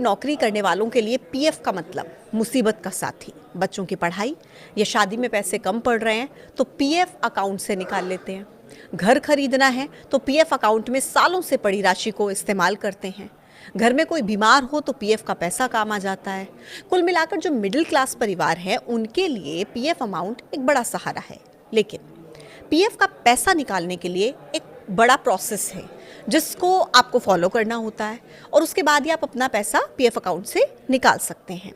नौकरी करने वालों के लिए पीएफ का मतलब मुसीबत का साथी। बच्चों की पढ़ाई या शादी में पैसे कम पड़ रहे हैं तो पीएफ अकाउंट से निकाल लेते हैं। घर खरीदना है तो पीएफ अकाउंट में सालों से पड़ी राशि को इस्तेमाल करते हैं। घर में कोई बीमार हो तो पीएफ का पैसा काम आ जाता है। कुल मिलाकर जो मिडिल क्लास परिवार है उनके लिए पीएफ अमाउंट एक बड़ा सहारा है। लेकिन पीएफ का पैसा निकालने के लिए एक बड़ा प्रोसेस है जिसको आपको फॉलो करना होता है और उसके बाद ही आप अपना पैसा पीएफ अकाउंट से निकाल सकते हैं।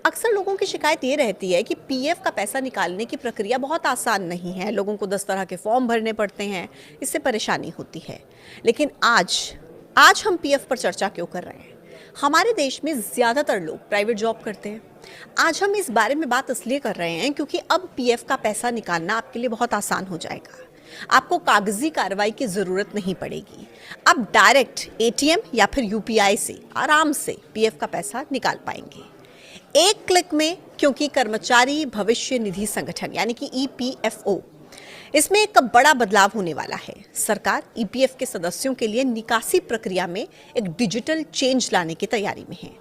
अक्सर लोगों की शिकायत ये रहती है कि पीएफ का पैसा निकालने की प्रक्रिया बहुत आसान नहीं है, लोगों को 10 तरह के फॉर्म भरने पड़ते हैं, इससे परेशानी होती है। लेकिन आज हम पीएफ पर चर्चा क्यों कर रहे हैं? हमारे देश में ज़्यादातर लोग प्राइवेट जॉब करते हैं। आज हम इस बारे में बात इसलिए कर रहे हैं क्योंकि अब पीएफ का पैसा निकालना आपके लिए बहुत आसान हो जाएगा। आपको कागजी कार्रवाई की ज़रूरत नहीं पड़ेगी। आप डायरेक्ट एटीएम या फिर यूपीआई से आराम से पीएफ का पैसा निकाल पाएंगे एक क्लिक में, क्योंकि कर्मचारी भविष्य निधि संगठन यानी कि ईपीएफओ, इसमें एक बड़ा बदलाव होने वाला है। सरकार ईपीएफ के सदस्यों के लिए निकासी प्रक्रिया में एक डिजिटल चेंज लाने की तैयारी में है।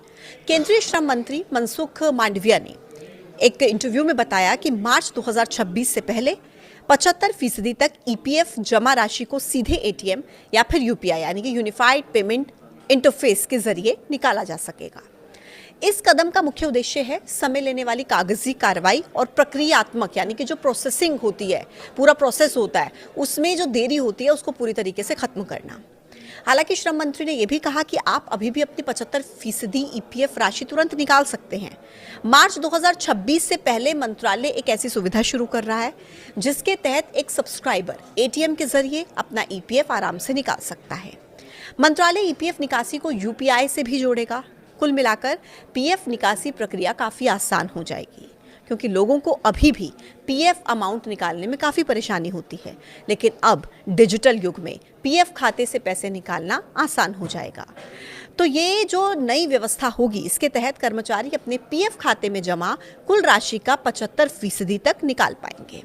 केंद्रीय श्रम मंत्री मनसुख मांडविया ने एक इंटरव्यू में बताया कि मार्च 2026 से पहले 75% तक ईपीएफ जमा राशि को सीधे एटीएम या फिर यूपीआई यानी कि यूनिफाइड पेमेंट इंटरफेस के जरिए निकाला जा सकेगा। इस कदम का मुख्य उद्देश्य है समय लेने वाली कागजी कार्रवाई और प्रक्रियात्मक यानी कि जो प्रोसेसिंग होती है, पूरा प्रोसेस होता है, उसमें जो देरी होती है उसको पूरी तरीके से खत्म करना। हालांकि श्रम मंत्री ने यह भी कहा कि आप अभी भी अपनी 75% ईपीएफ राशि तुरंत निकाल सकते हैं। मार्च 2026 से पहले मंत्रालय एक ऐसी सुविधा शुरू कर रहा है जिसके तहत एक सब्सक्राइबर एटीएम के जरिए अपना ईपीएफ आराम से निकाल सकता है। मंत्रालय ईपीएफ निकासी को यूपीआई से भी जोड़ेगा। कुल मिलाकर पीएफ निकासी प्रक्रिया काफ़ी आसान हो जाएगी क्योंकि लोगों को अभी भी पीएफ अमाउंट निकालने में काफ़ी परेशानी होती है, लेकिन अब डिजिटल युग में पीएफ खाते से पैसे निकालना आसान हो जाएगा। तो ये जो नई व्यवस्था होगी, इसके तहत कर्मचारी अपने पीएफ खाते में जमा कुल राशि का 75% तक निकाल पाएंगे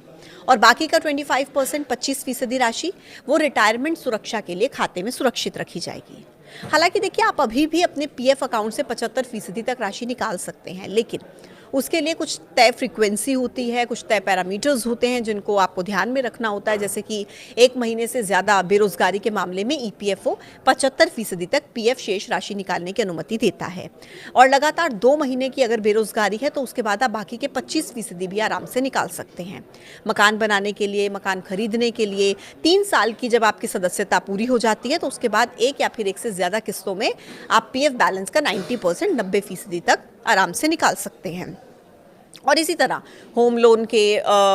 और बाकी का 25% राशि वो रिटायरमेंट सुरक्षा के लिए खाते में सुरक्षित रखी जाएगी। हालांकि देखिए, आप अभी भी अपने पीएफ अकाउंट से 75% तक राशि निकाल सकते हैं, लेकिन उसके लिए कुछ तय फ्रीक्वेंसी होती है, कुछ तय पैरामीटर्स होते हैं जिनको आपको ध्यान में रखना होता है। जैसे कि 1 महीने से ज़्यादा बेरोजगारी के मामले में ईपीएफओ 75% तक पीएफ शेष राशि निकालने की अनुमति देता है और लगातार 2 महीने की अगर बेरोजगारी है तो उसके बाद आप बाकी के 25% भी आराम से निकाल सकते हैं। मकान बनाने के लिए, मकान खरीदने के लिए 3 साल की जब आपकी सदस्यता पूरी हो जाती है तो उसके बाद एक या फिर एक से ज़्यादा किस्तों में आप पीएफ बैलेंस का 90% 90% तक आराम से निकाल सकते हैं। और इसी तरह होम लोन के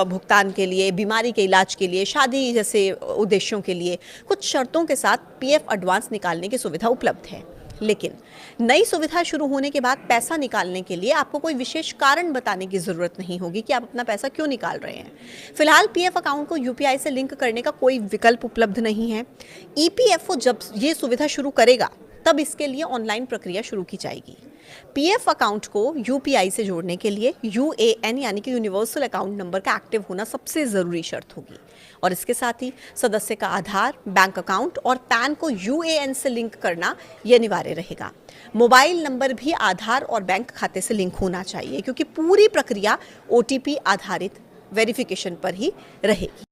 भुगतान के लिए, बीमारी के इलाज के लिए, शादी जैसे उद्देश्यों के लिए कुछ शर्तों के साथ पीएफ एडवांस निकालने की सुविधा उपलब्ध है। लेकिन नई सुविधा शुरू होने के बाद पैसा निकालने के लिए आपको कोई विशेष कारण बताने की ज़रूरत नहीं होगी कि आप अपना पैसा क्यों निकाल रहे हैं। फिलहाल पीएफ अकाउंट को यूपीआई से लिंक करने का कोई विकल्प उपलब्ध नहीं है। ईपीएफओ जब ये सुविधा शुरू करेगा तब इसके लिए ऑनलाइन प्रक्रिया शुरू की जाएगी। पीएफ अकाउंट को यूपीआई से जोड़ने के लिए यूएएन यानी कि यूनिवर्सल अकाउंट नंबर का एक्टिव होना सबसे ज़रूरी शर्त होगी और इसके साथ ही सदस्य का आधार, बैंक अकाउंट और पैन को यूएएन से लिंक करना यह अनिवार्य रहेगा। मोबाइल नंबर भी आधार और बैंक खाते से लिंक होना चाहिए क्योंकि पूरी प्रक्रिया ओटीपी आधारित वेरिफिकेशन पर ही रहेगी।